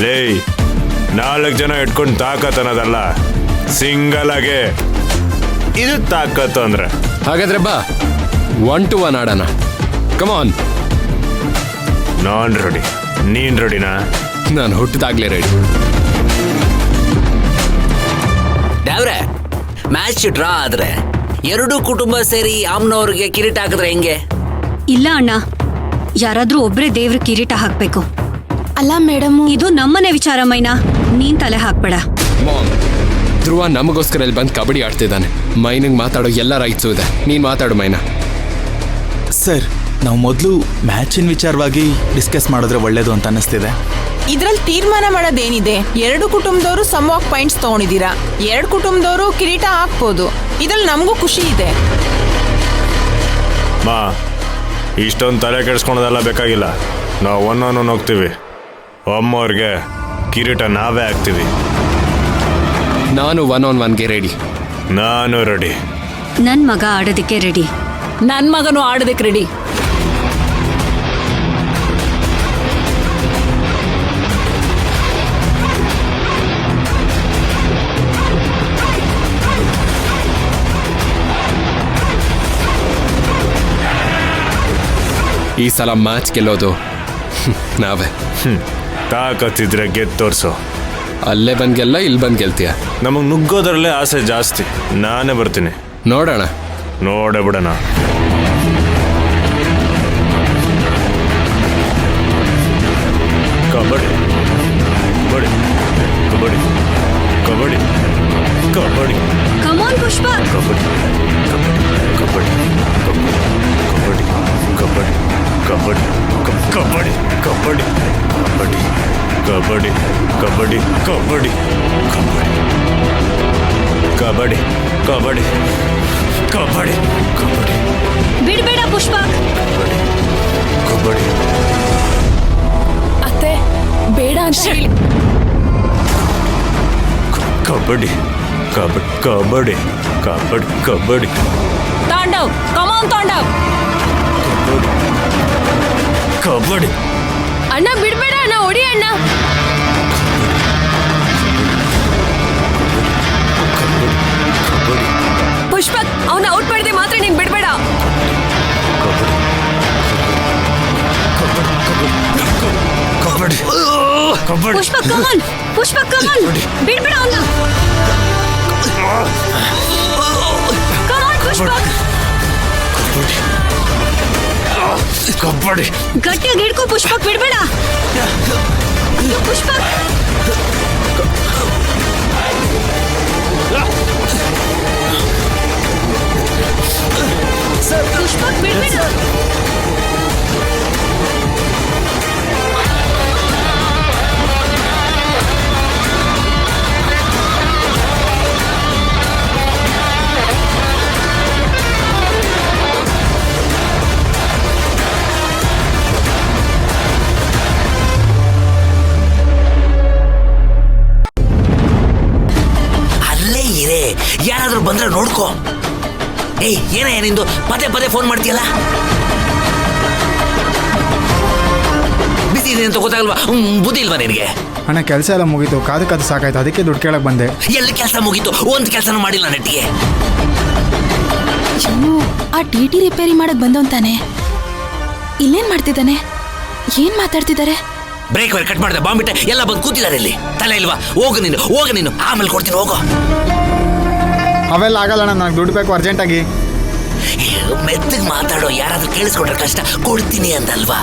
ಲೇ 4 ಜನ ಇಟ್ಕೊಂಡು ತಾಕತ್ ಅನ್ನೋದಲ್ಲ, ಸಿಂಗಲ್ ಆಗಿ ಇದು ತಾಕತ್ತು ಅಂದ್ರೆ. ಹಾಗಾದ್ರೆ ಬಾ 1 to 1 ಆಡೋಣ. ಕಮಾನ್. ನಾನ್ ರೆಡಿ, ನೀನ್ ರೆಡಿನಾ? ನಾನು ಹುಟ್ಟಿದಾಗ್ಲೇ ರೆಡಿ. ಡ್ಯಾವ್ರೆ, ಮ್ಯಾಚ್ ಡ್ರಾ ಆದ್ರೆ ಎರಡೂ ಕುಟುಂಬ ಸೇರಿ ಅಮ್ಮನವ್ರಿಗೆ ಕಿರೀಟ ಹಾಕಿದ್ರೆ ಹೆಂಗೆ? ಇಲ್ಲ ಅಣ್ಣ, ಯಾರಾದ್ರೂ ಒಬ್ರೇ ದೇವ್ರ ಕಿರೀಟ ಹಾಕ್ಬೇಕು. ಅಲ್ಲ ಮೇಡಮ್, ಇದು ನಮ್ಮನೆ ವಿಚಾರ ಮೈನಾ, ನೀನ್ ತಲೆ ಹಾಕ್ಬೇಡ. ಮಾಮ್, ಧ್ರುವ ನಮಗೋಸ್ಕರ ಇಲ್ಲಿ ಬಂದು ಕಬಡ್ಡಿ ಆಡ್ತಿದ್ದಾನೆ. ಮೈನಿಗೆ ಮಾತಾಡೋ ಎಲ್ಲ ರೈಟ್ಸು ಇದೆ. ನೀನು ಮಾತಾಡು ಮೈನಾ. ಸರ್, ನಾವು ಮೊದಲು ಮ್ಯಾಚಿನ ವಿಚಾರವಾಗಿ ಡಿಸ್ಕಸ್ ಮಾಡಿದ್ರೆ ಒಳ್ಳೇದು ಅಂತ ಅನ್ನಿಸ್ತಿದೆ. ಇದ್ರಲ್ಲಿ ತೀರ್ಮಾನ ಮಾಡೋದೇನಿದೆ? 2 ಕುಟುಂಬದವರು ಸಮವಾಗ್ ಪಾಯಿಂಟ್ಸ್ ತಗೊಂಡಿದ್ದೀರಾ. 2 ಕುಟುಂಬದವರು ಕಿರೀಟ ಹಾಕ್ಬೋದು. ಇದ್ರಲ್ಲಿ ನಮಗೂ ಖುಷಿ ಇದೆ. ಮಾ, ಇಷ್ಟೊಂದು ತಲೆ ಕೆಡಿಸ್ಕೊಳೋದೆಲ್ಲ ಬೇಕಾಗಿಲ್ಲ. ನಾವು 1-1 ಹೋಗ್ತೀವಿ. ಅಮ್ಮವ್ರಿಗೆ ಕಿರೀಟ ನಾವೇ ಹಾಕ್ತೀವಿ. ನಾನು 1 on 1ಗೆ ರೆಡಿ. ನಾನು ರೆಡಿ. ನನ್ ಮಗ ಆಡೋದಕ್ಕೆ ರೆಡಿ. ನನ್ ಮಗನು ಆಡೋದಕ್ಕೆ ರೆಡಿ. ಈ ಸಲ ಮ್ಯಾಚ್ ಗೆಲ್ಲೋದು ನಾವೇ. ತಾಕತ್ತಿದ್ರೆ ಗೆದ್ದು ತೋರ್ಸು. ಅಲ್ಲೇ ಬಂದು ಗೆಲ್ಲ, ಇಲ್ಲಿ ಬಂದು ಗೆಲ್ತೀಯ. ನಮಗೆ ನುಗ್ಗೋದ್ರಲ್ಲೇ ಆಸೆ ಜಾಸ್ತಿ. ನಾನೇ ಬರ್ತೀನಿ. ನೋಡೋಣ. ನೋಡೇ ಬಿಡೋಣ. ಕಬಡ್ಡಿ ಕಬಡ್ಡಿ ಕಬಡ್ಡಿ ಕಬಡ್ಡಿ ಕಬಡ್ಡಿ ಕಮಾನ್ ಪುಷ್ಪ. ಕಬಡ್ಡಿ ಕಬಡ್ಡಿ ಕಬಡ್ಡಿ ಕಬಡ್ಡಿ ಕಬಡ್ಡಿ ಕಬಡ್ಡಿ ಕಬಡ್ಡಿ ಕಬಡ್ಡಿ ಕಬಡ್ಡಿ ಕಬಡ್ಡಿ ಕಬಡ್ಡಿ ಕಬಡ್ಡಿ ಕಬಡ್ಡಿ ಕಬಡ್ಡಿ ಕಬಡ್ಡಿ ಬಿಡ್ಬೇಡ ಪುಷ್ಪ. ಕಬಡ್ಡಿ ಅತ್ತೆ, ಬೇಡ ಅಂತ ಹೇಳಿ. ಕಬಡ್ಡಿ ಕಬಡ್ಡಿ ಕಬಡ್ಡಿ ಕಬಡ್ಡಿ ಕಬಡ್ಡಿ ತಾಂಡವ್, ಕಮಾನ್ ತಾಂಡವ್. ಕಬಡ್ಡಿ. ಅಣ್ಣ ಬಿಡ್ಬೇಡ ಅಣ್ಣ, ಹೊಡಿ ಅಣ್ಣ. ಪುಷ್ಪಕ್, ಅವನ ಔಟ್ ಮಾಡಿದೆ ಮಾತ್ರ ನೀನ್ ಬಿಡ್ಬೇಡ. ಕಬಡ್ಡಿ ಕಬಡ್ಡಿ ಪುಷ್ಪ ಕಮಾನ್, ಪುಷ್ಪ ಕಮಾನ್, ಬಿಡ್ಬೇಡ ಅವನ್ನ. ಕಮಾನ್ ಪುಷ್ಪ. ಕಬಡ್ಡಿ. ಗಟ್ಟಿಯಾಗಿ ಹಿಡ್ಕೊ ಪುಷ್ಪಕ್, ಬಿಡ್ಬೇಡ. ಅಯ್ಯೋ ಪುಷ್ಪಕ್. ಪುಷ್ಪಕ್ ಬಿಡ್ಬೇಡ. ಯಾರಾದ್ರೂ ಬಂದ್ರೆ ನೋಡ್ಕೋ. ಏಯ್, ಏನಯ್ಯ ನಿಂದು? ಪದೇ ಪದೇ ಫೋನ್ ಮಾಡ್ತೀಯಲ್ಲ. ಬಿಸಿ ಇದೆ ಅಂತ ಗೊತ್ತಾಗಲ್ವಾ? ಬುದ್ಧಿ ಇಲ್ವಾ ನಿನಗೆ? ಅಣ್ಣ, ಕೆಲಸ ಎಲ್ಲ ಮುಗೀತು. ಕಾದು ಸಾಕಾಯ್ತು, ಅದಕ್ಕೆ ದುಡ್ಡು ಕೇಳಕ್ ಬಂದೆ. ಎಲ್ಲ ಕೆಲಸ ಮುಗೀತು, ಒಂದು ಕೆಲಸನೂ ಮಾಡಿಲ್ಲ ನೆಟ್ಟಿಗೆ. ಆ ಟಿ ರಿಪೇರಿ ಮಾಡಕ್ ಬಂದವಂತಾನೆ. ಇಲ್ಲೇನ್ ಮಾಡ್ತಿದ್ದಾನೆ? ಏನ್ ಮಾತಾಡ್ತಿದ್ದಾರೆ? ಬ್ರೇಕ್ ವೈರ್ ಕಟ್ ಮಾಡಿದೆ, ಬಾಂಬಿಟ್ಟೆ ಎಲ್ಲ ಬಂದು ಕೂತಿದ್ದಾರೆ ಇಲ್ಲಿ. ತಲೆ ಇಲ್ವಾ? ಹೋಗು ನೀನು, ಆಮೇಲೆ ಕೊಡ್ತೀನಿ, ಹೋಗೋ. ಅವೆಲ್ಲ ಆಗಲ್ಲ ಅಣ್ಣ, ನನಗೆ ದುಡ್ಡು ಬೇಕು ಅರ್ಜೆಂಟಾಗಿ. ಮೆತ್ತಗೆ ಮಾತಾಡೋ, ಯಾರಾದ್ರೂ ಕೇಳಿಸ್ಕೊಂಡ್ರೆ ಕಷ್ಟ. ಕೊಡ್ತೀನಿ ಅಂದಲ್ವಾ?